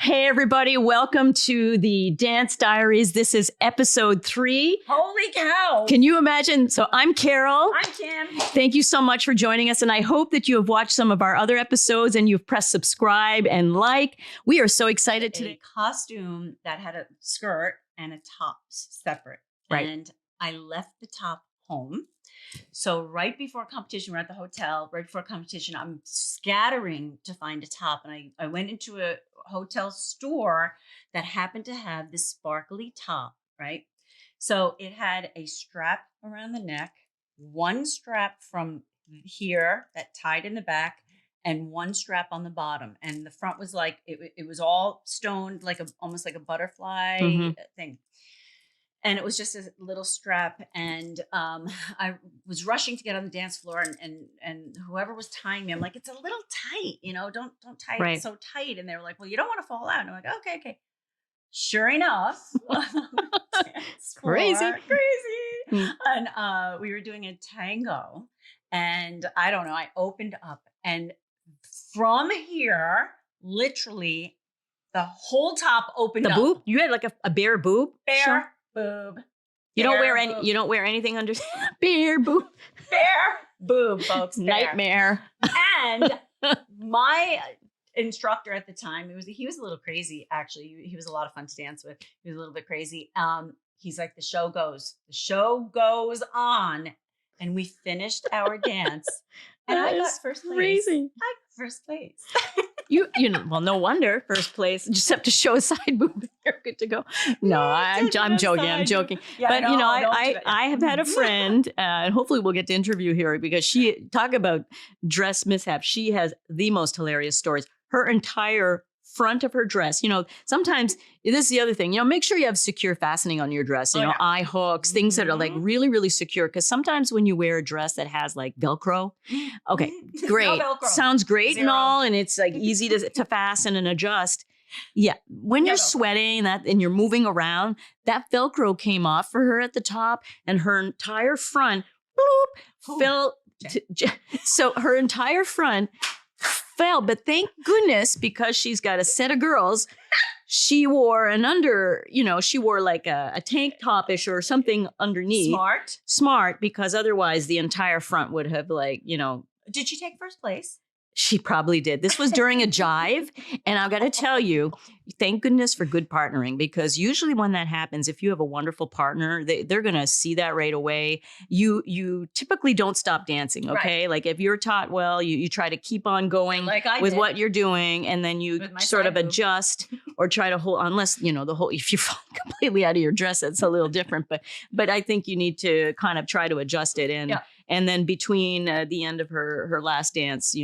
Hey, everybody. Welcome to the Dance Diaries. This is episode 3. Holy cow. Can you imagine? So I'm Carole. I'm Kim. Thank you so much for joining us. And I hope that you have watched some of our other episodes and you've pressed subscribe and like. We are so excited today. A costume that had a skirt and a top separate. Right. And I left the top home. So right before competition, we're at the hotel. Right before competition, I'm scattering to find a top. And I went into a hotel store that happened to have this sparkly top, right? So it had a strap around the neck, one strap from here that tied in the back, and one strap on the bottom. And the front was like, it was all stoned, like almost like a butterfly thing. And it was just a little strap. And I was rushing to get on the dance floor, and whoever was tying me, I'm like, it's a little tight, don't tie it so tight. And they were like, well, you don't want to fall out. And I'm like, okay. Sure enough. Crazy. And we were doing a tango, and I don't know, I opened up, and from here, literally the whole top opened up. The boob? You had like a bare boob? Bare Sure. boob. You don't wear any. You don't wear anything under bare boob. Bare boob, folks. Bare. Nightmare. And my instructor at the time, he was a little crazy. Actually, he was a lot of fun to dance with. He was a little bit crazy. He's like, the show goes on, and we finished our dance, and I got first place. Crazy. I got first place. You know, well, no wonder first place. Just have to show a side boob. You're good to go. No, I'm joking. I'm joking. Yeah, but no, I have had a friend, and hopefully we'll get to interview her because she talk about dress mishaps. She has the most hilarious stories. Her entire front of her dress. Sometimes this is the other thing. Make sure you have secure fastening on your dress. Eye hooks, things that are like really, really secure. Because sometimes when you wear a dress that has like Velcro, okay, great, No Velcro. sounds great. Zero. And all, and it's like easy to fasten and adjust. Yeah, when you're sweating and you're moving around, that Velcro came off for her at the top, and her entire front fell. So her entire front fell, but thank goodness, because she's got a set of girls, she wore she wore like a tank topish or something underneath. Smart, because otherwise the entire front would have Did she take first place? She probably did. This was during a jive. And I've got to tell you, thank goodness for good partnering, because usually when that happens, if you have a wonderful partner, they're going to see that right away. You typically don't stop dancing, okay? Right. Like if you're taught well, you try to keep on going with what you're doing, and then you sort of adjust or try to hold, unless, if you fall completely out of your dress, that's a little different. But I think you need to kind of try to adjust it. And then between the end of her last dance,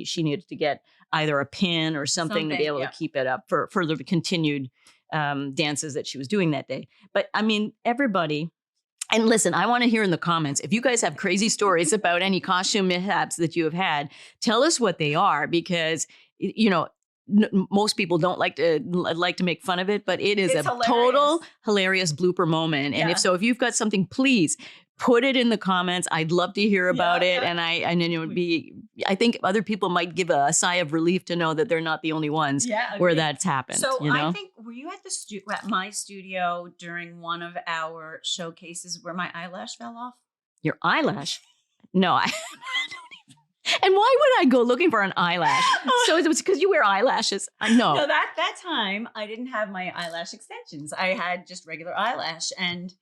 she needed to get either a pin or something to be able to keep it up for the continued dances that she was doing that day. But I mean, everybody, and listen, I want to hear in the comments, if you guys have crazy stories about any costume mishaps that you have had, tell us what they are, because, most people don't like to make fun of it, but it's a hilarious. Total hilarious blooper moment. And if you've got something, please put it in the comments. I'd love to hear about it. And it would be, I think other people might give a sigh of relief to know that they're not the only ones where that's happened. So I think, were you at my studio during one of our showcases where my eyelash fell off? Your eyelash? No, I And why would I go looking for an eyelash? So it was because you wear eyelashes. No, that time I didn't have my eyelash extensions. I had just regular eyelash. And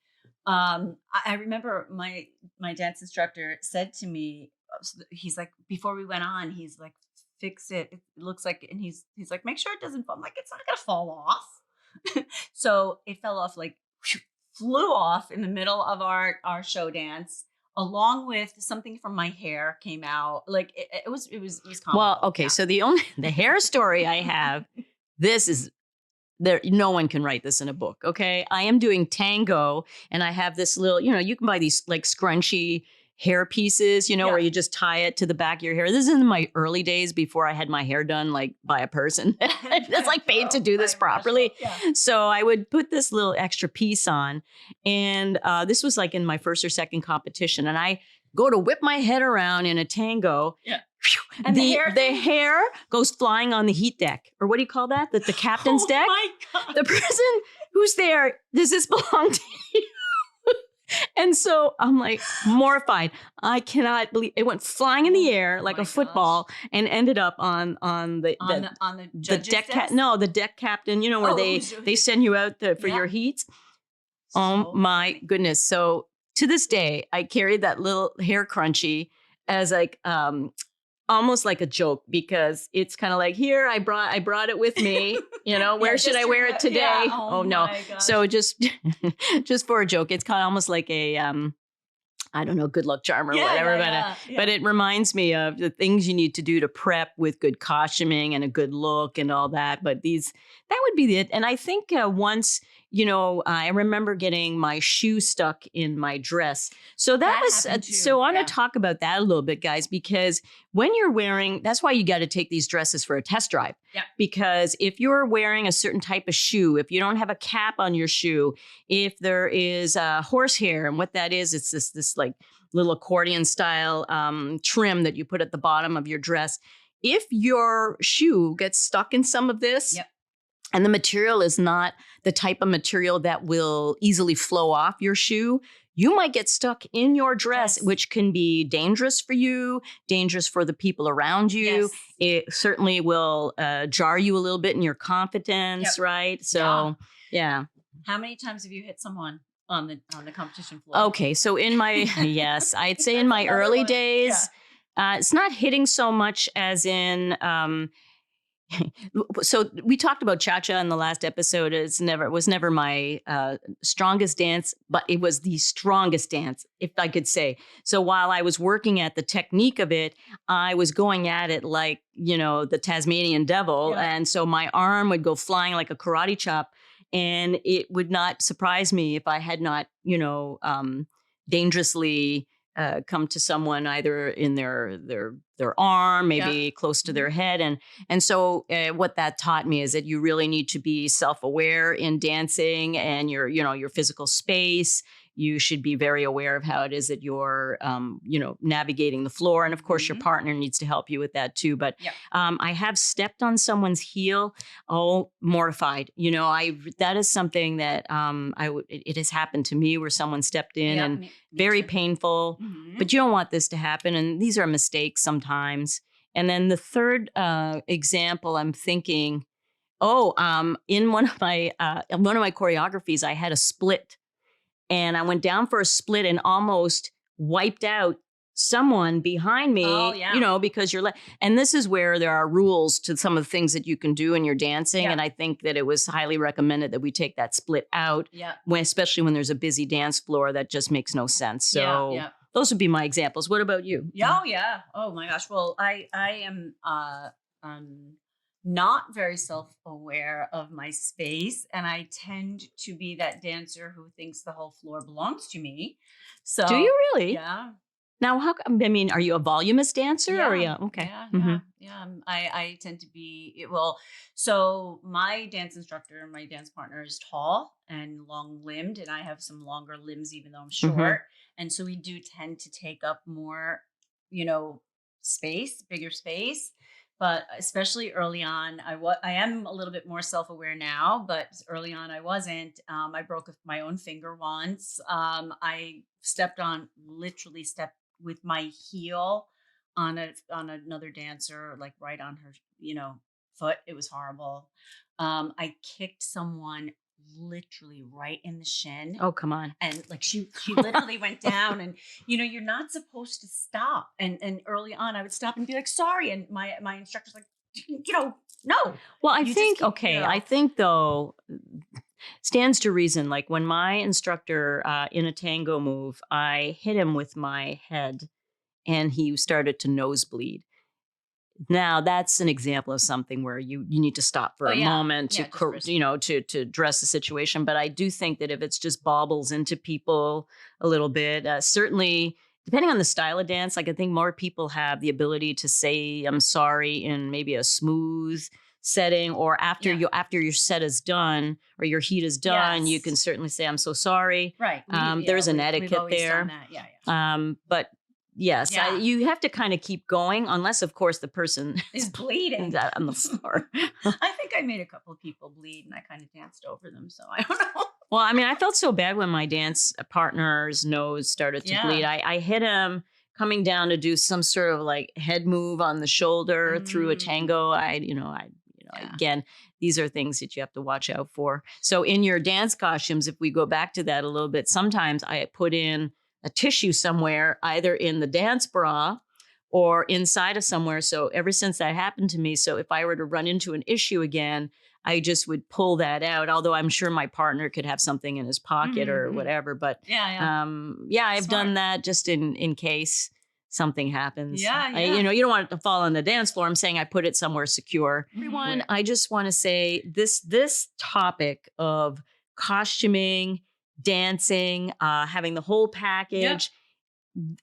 I remember my dance instructor said to me, he's like, before we went on, he's like, fix it. It looks like, and he's like, make sure it doesn't fall. I'm like, it's not going to fall off. So it fell off, flew off in the middle of our show dance, along with something from my hair came out. Like it was comical. Well, okay. So the hair story I have, this is there. No one can write this in a book. Okay. I am doing tango, and I have this little, you can buy these like scrunchy hair pieces, where you just tie it to the back of your hair. This is in my early days before I had my hair done like by a person that's like paid to do this properly. So I would put this little extra piece on, and this was like in my first or second competition, and I go to whip my head around in a tango. And the hair thing? hair goes flying on the heat deck, or what do you call that? The captain's deck. Oh my God. The person who's there, does this belong to you? And so I'm like mortified. I cannot believe it went flying in the air like my a football and ended up on the on the judge's deck desk? no, the deck captain, you know, where they send you out for your heats. Oh So my funny. goodness. So to this day, I carry that little hair crunchie as like almost like a joke, because it's kind of like, here, I brought it with me. You know, where should I wear it today? Yeah. Oh no. My gosh. So just just for a joke, it's kind of almost like a I don't know, good luck charm or whatever. But it reminds me of the things you need to do to prep with good costuming and a good look and all that. But that would be it. And I think once, you know, I remember getting my shoe stuck in my dress. So that was, happened too. so I want to talk about that a little bit, guys, because when you're wearing, that's why you got to take these dresses for a test drive. Yeah. Because if you're wearing a certain type of shoe, if you don't have a cap on your shoe, if there is horsehair, and what that is, it's this like little accordion style trim that you put at the bottom of your dress. If your shoe gets stuck in some of this, and the material is not the type of material that will easily flow off your shoe, you might get stuck in your dress, which can be dangerous for you, dangerous for the people around you. It certainly will jar you a little bit in your confidence, right? So, yeah. How many times have you hit someone on the competition floor? Okay, so in my yes, I'd say in my early days, it's not hitting so much as in. So we talked about cha-cha in the last episode. It was never my strongest dance, but it was the strongest dance, if I could say. So while I was working at the technique of it, I was going at it like, you know, the Tasmanian devil. And so my arm would go flying like a karate chop. And it would not surprise me if I had not, you know, dangerously come to someone either in their arm, maybe close to their head, and so what that taught me is that you really need to be self-aware in dancing and your physical space. You should be very aware of how it is that you're, navigating the floor. And of course, your partner needs to help you with that too. But I have stepped on someone's heel. Oh, mortified. You know, that is something that it has happened to me where someone stepped in and very painful. But you don't want this to happen. And these are mistakes sometimes. And then the third example, I'm thinking, in one of my choreographies, I had a split. And I went down for a split and almost wiped out someone behind me, you know, because and this is where there are rules to some of the things that you can do in your dancing. And I think that it was highly recommended that we take that split out, especially when there's a busy dance floor. That just makes no sense. So those would be my examples. What about you? Oh my gosh. Well, I am not very self-aware of my space, and I tend to be that dancer who thinks the whole floor belongs to me. So do you really? Yeah. Now, I mean, are you a voluminous dancer? Or okay. I tend to be so my dance instructor, my dance partner, is tall and long-limbed, and I have some longer limbs, even though I'm short. And so we do tend to take up more, bigger space. But especially early on, I am a little bit more self-aware now, but early on I wasn't. I broke my own finger once. I literally stepped with my heel on another dancer, like right on her, foot. It was horrible. I kicked someone literally right in the shin. Oh, come on. And like she literally went down, and you're not supposed to stop. And early on I would stop and be like, sorry. And my instructor's like, no. Well, I think though, stands to reason. Like when my instructor in a tango move, I hit him with my head and he started to nosebleed. Now that's an example of something where you need to stop for a moment to address the situation. But I do think that if it's just bobbles into people a little bit, certainly depending on the style of dance, like I think more people have the ability to say I'm sorry in maybe a smooth setting, or after your set is done or your heat is done, you can certainly say I'm so sorry. Right. There's an etiquette there. Done that. But yes, Yeah. you have to kind of keep going, unless, of course, the person Is is bleeding. on the floor. I think I made a couple of people bleed and I kind of danced over them. So I don't know. Well, I mean, I felt so bad when my dance partner's nose started to bleed. Yeah. I hit him coming down to do some sort of like head move on the shoulder through a Mm, tango. yeah. Again, these are things that you have to watch out for. So in your dance costumes, if we go back to that a little bit, sometimes I put in a tissue somewhere, either in the dance bra or inside of somewhere. So ever since that happened to me, so if I were to run into an issue again, I just would pull that out. Although I'm sure my partner could have something in his pocket or Mm-hmm. whatever. But Yeah. Yeah. yeah, I've Smart. done that just in case something happens. Yeah. Yeah. You don't want it to fall on the dance floor. I'm saying I put it somewhere secure. Mhm. Everyone, I just want to say this topic of costuming, dancing, having the whole Yep. package,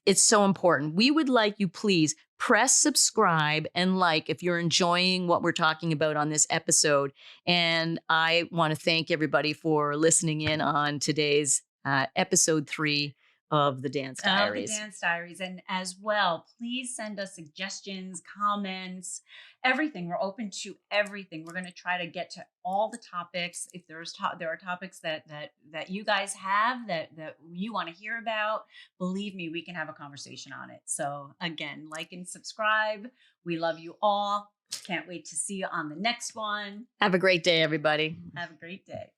it's so important. We would like you, please press subscribe and like if you're enjoying what we're talking about on this episode. And I want to thank everybody for listening in on today's episode 3 of the Dance Of the Diaries. Dance Diaries. And as well, please send us suggestions, comments, everything. We're open to everything. We're going to try to get to all the topics. If there are topics that you guys have that you want to hear about, believe me, we can have a conversation on it. So again, like and subscribe. We love you all. Can't wait to see you on the next one. Have a great day, everybody. Have a great day.